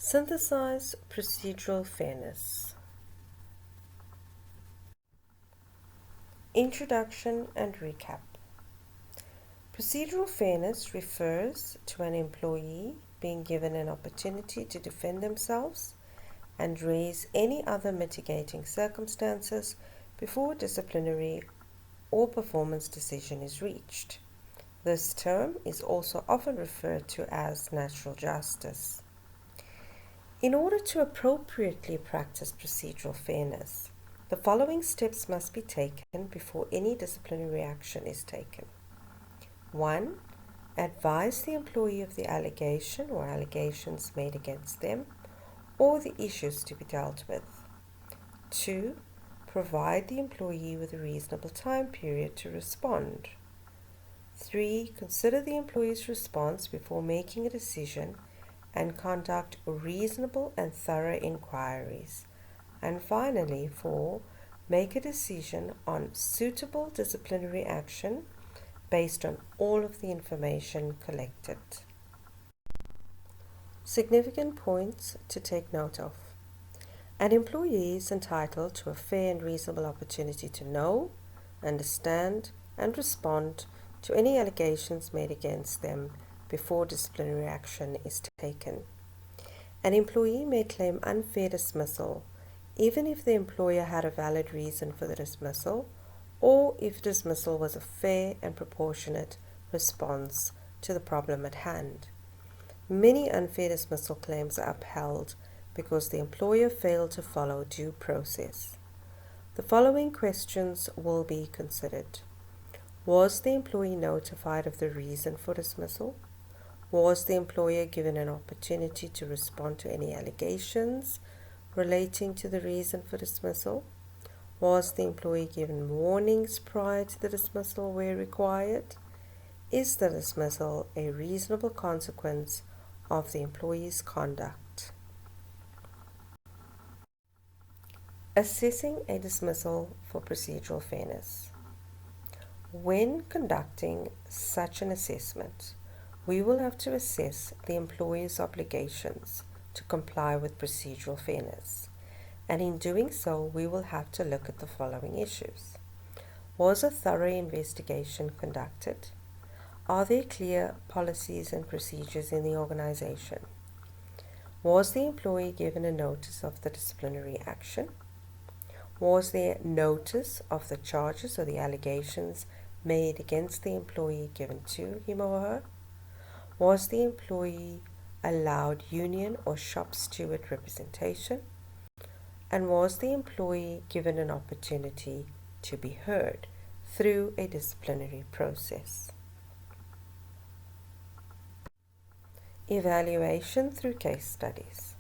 Synthesize procedural fairness. Introduction and recap. Procedural fairness refers to an employee being given an opportunity to defend themselves and raise any other mitigating circumstances before a disciplinary or performance decision is reached. This term is also often referred to as natural justice. In order to appropriately practice procedural fairness, the following steps must be taken before any disciplinary action is taken. 1. Advise the employee of the allegation or allegations made against them or the issues to be dealt with. 2. Provide the employee with a reasonable time period to respond. 3. Consider the employee's response before making a decision and conduct reasonable and thorough inquiries. And finally, 4. Make a decision on suitable disciplinary action based on all of the information collected. Significant points to take note of. An employee is entitled to a fair and reasonable opportunity to know, understand, and respond to any allegations made against them before disciplinary action is taken. An employee may claim unfair dismissal even if the employer had a valid reason for the dismissal or if dismissal was a fair and proportionate response to the problem at hand. Many unfair dismissal claims are upheld because the employer failed to follow due process. The following questions will be considered. Was the employee notified of the reason for dismissal? Was the employer given an opportunity to respond to any allegations relating to the reason for dismissal? Was the employee given warnings prior to the dismissal where required? Is the dismissal a reasonable consequence of the employee's conduct? Assessing a dismissal for procedural fairness. When conducting such an assessment, we will have to assess the employer's obligations to comply with procedural fairness, and in doing so, we will have to look at the following issues. Was a thorough investigation conducted? Are there clear policies and procedures in the organization? Was the employee given a notice of the disciplinary action? Was there notice of the charges or the allegations made against the employee given to him or her? Was the employee allowed union or shop steward representation? And was the employee given an opportunity to be heard through a disciplinary process? Evaluation through case studies.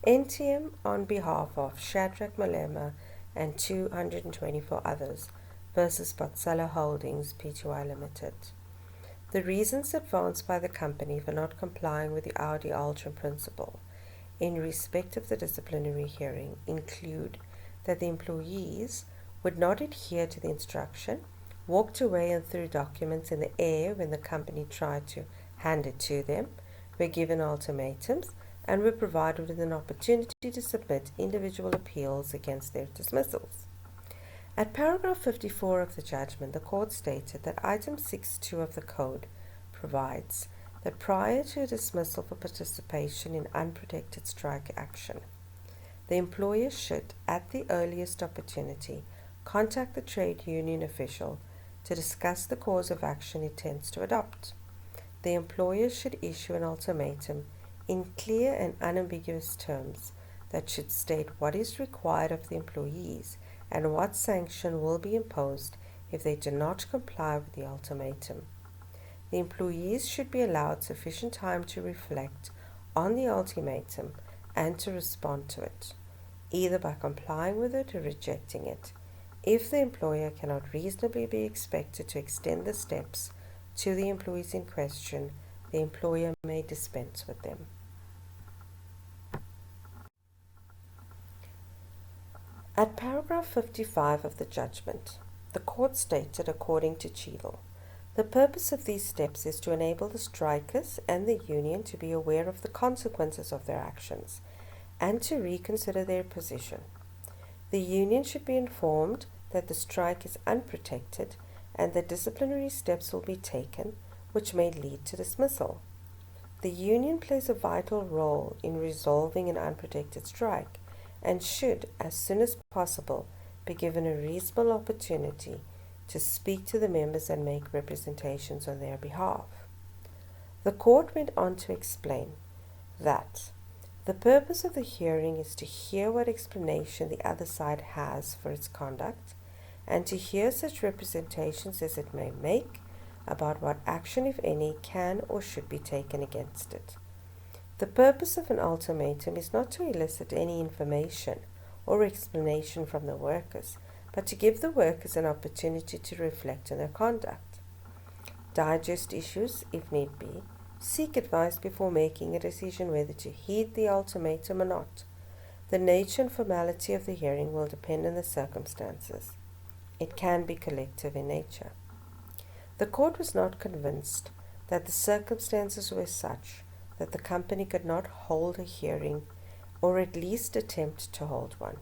NTM, on behalf of Shadrach Malema and 224 others, versus Botsala Holdings Pty Limited. The reasons advanced by the company for not complying with the Audi Ultra principle in respect of the disciplinary hearing include that the employees would not adhere to the instruction, walked away and threw documents in the air when the company tried to hand it to them, were given ultimatums, and were provided with an opportunity to submit individual appeals against their dismissals. At paragraph 54 of the judgment, the court stated that item 6.2 of the code provides that prior to a dismissal for participation in unprotected strike action, the employer should, at the earliest opportunity, contact the trade union official to discuss the course of action it intends to adopt. The employer should issue an ultimatum in clear and unambiguous terms that should state what is required of the employees and what sanction will be imposed if they do not comply with the ultimatum. The employees should be allowed sufficient time to reflect on the ultimatum and to respond to it, either by complying with it or rejecting it. If the employer cannot reasonably be expected to extend the steps to the employees in question, the employer may dispense with them. At paragraph 55 of the judgment, the court stated, according to Cheadle, The purpose of these steps is to enable the strikers and the union to be aware of the consequences of their actions and to reconsider their position. The union should be informed that the strike is unprotected and that disciplinary steps will be taken which may lead to dismissal. The union plays a vital role in resolving an unprotected strike and should, as soon as possible, be given a reasonable opportunity to speak to the members and make representations on their behalf. The court went on to explain that the purpose of the hearing is to hear what explanation the other side has for its conduct and to hear such representations as it may make about what action, if any, can or should be taken against it. The purpose of an ultimatum is not to elicit any information or explanation from the workers, but to give the workers an opportunity to reflect on their conduct, digest issues if need be, seek advice before making a decision whether to heed the ultimatum or not. The nature and formality of the hearing will depend on the circumstances. It can be collective in nature. The court was not convinced that the circumstances were such that the company could not hold a hearing or at least attempt to hold one.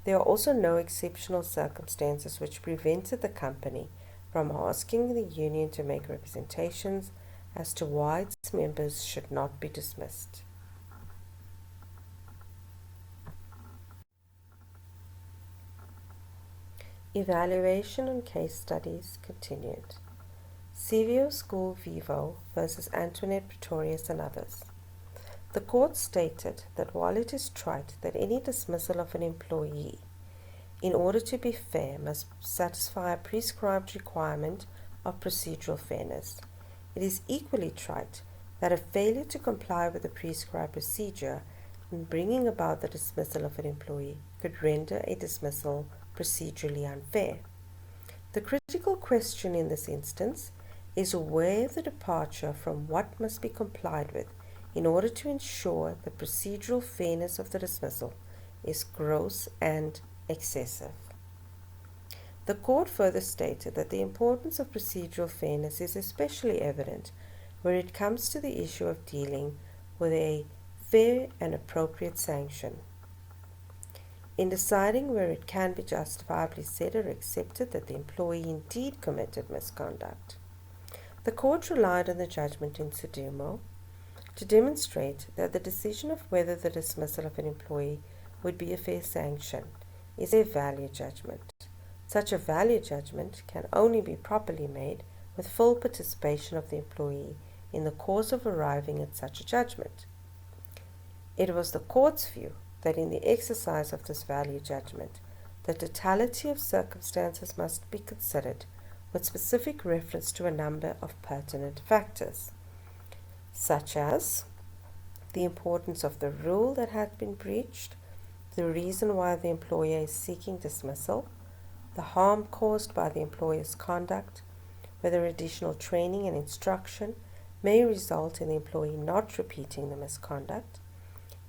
There are also no exceptional circumstances which prevented the company from asking the union to make representations as to why its members should not be dismissed. Evaluation on case studies continued. Sevio School Vivo versus Antoinette Pretorius and others. The court stated that while it is trite that any dismissal of an employee, in order to be fair, must satisfy a prescribed requirement of procedural fairness, it is equally trite that a failure to comply with the prescribed procedure in bringing about the dismissal of an employee could render a dismissal procedurally unfair. The critical question in this instance is where the departure from what must be complied with in order to ensure the procedural fairness of the dismissal is gross and excessive. The court further stated that the importance of procedural fairness is especially evident where it comes to the issue of dealing with a fair and appropriate sanction. In deciding where it can be justifiably said or accepted that the employee indeed committed misconduct, the court relied on the judgment in Sudumo to demonstrate that the decision of whether the dismissal of an employee would be a fair sanction is a value judgment. Such a value judgment can only be properly made with full participation of the employee in the course of arriving at such a judgment. It was the court's view that in the exercise of this value judgment, the totality of circumstances must be considered with specific reference to a number of pertinent factors, such as the importance of the rule that had been breached, the reason why the employer is seeking dismissal, the harm caused by the employer's conduct, whether additional training and instruction may result in the employee not repeating the misconduct,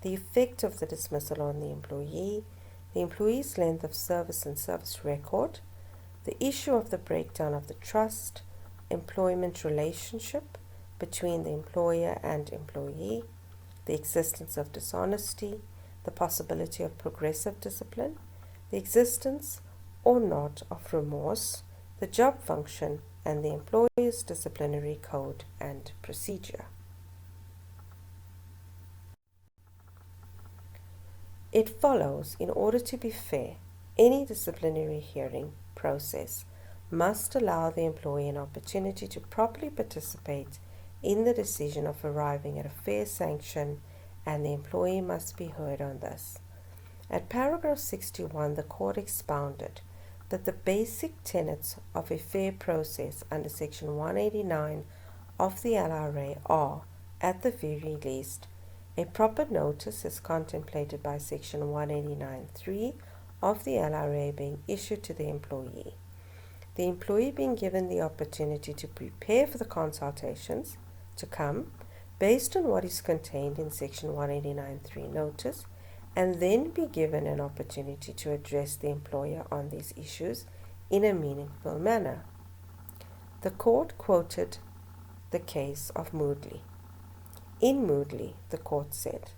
the effect of the dismissal on the employee's length of service and service record, the issue of the breakdown of the trust, employment relationship between the employer and employee, the existence of dishonesty, the possibility of progressive discipline, the existence or not of remorse, the job function, and the employer's disciplinary code and procedure. It follows, in order to be fair, any disciplinary hearing process must allow the employee an opportunity to properly participate in the decision of arriving at a fair sanction, and the employee must be heard on this. At paragraph 61, the court expounded that the basic tenets of a fair process under section 189 of the LRA are, at the very least, a proper notice as contemplated by section 189.3 of the LRA being issued to the employee being given the opportunity to prepare for the consultations to come based on what is contained in section 189.3 notice, and then be given an opportunity to address the employer on these issues in a meaningful manner. The court quoted the case of Moodley. In Moodley, the court said,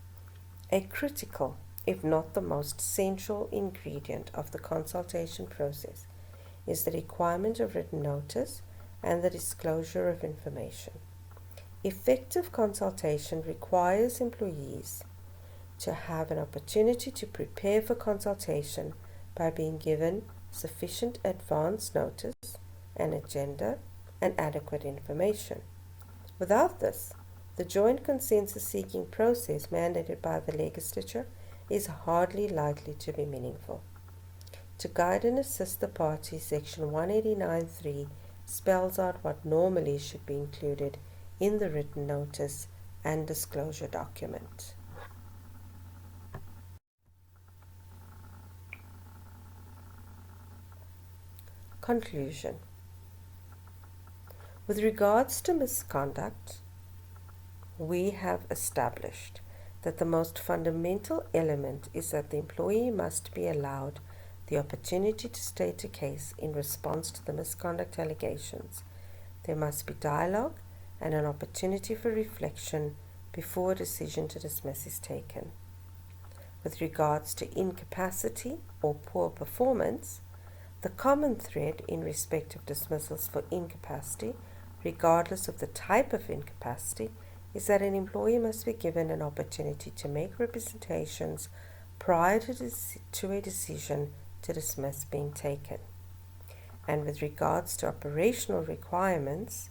"A critical, if not the most central ingredient of the consultation process is the requirement of written notice and the disclosure of information. Effective consultation requires employees to have an opportunity to prepare for consultation by being given sufficient advance notice, an agenda, and adequate information. Without this, the joint consensus-seeking process mandated by the legislature is hardly likely to be meaningful." To guide and assist the parties, Section 189.3 spells out what normally should be included in the written notice and disclosure document. Conclusion. With regards to misconduct, we have established that the most fundamental element is that the employee must be allowed the opportunity to state a case in response to the misconduct allegations. There must be dialogue and an opportunity for reflection before a decision to dismiss is taken. With regards to incapacity or poor performance, the common thread in respect of dismissals for incapacity, regardless of the type of incapacity, is that an employee must be given an opportunity to make representations prior to a decision to dismiss being taken. And with regards to operational requirements,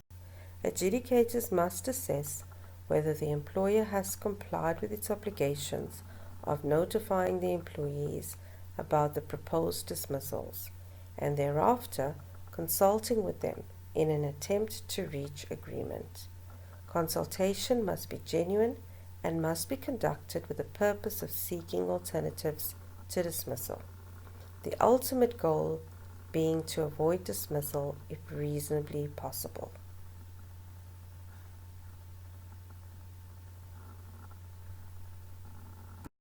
adjudicators must assess whether the employer has complied with its obligations of notifying the employees about the proposed dismissals, and thereafter consulting with them in an attempt to reach agreement. Consultation must be genuine and must be conducted with the purpose of seeking alternatives to dismissal, the ultimate goal being to avoid dismissal if reasonably possible.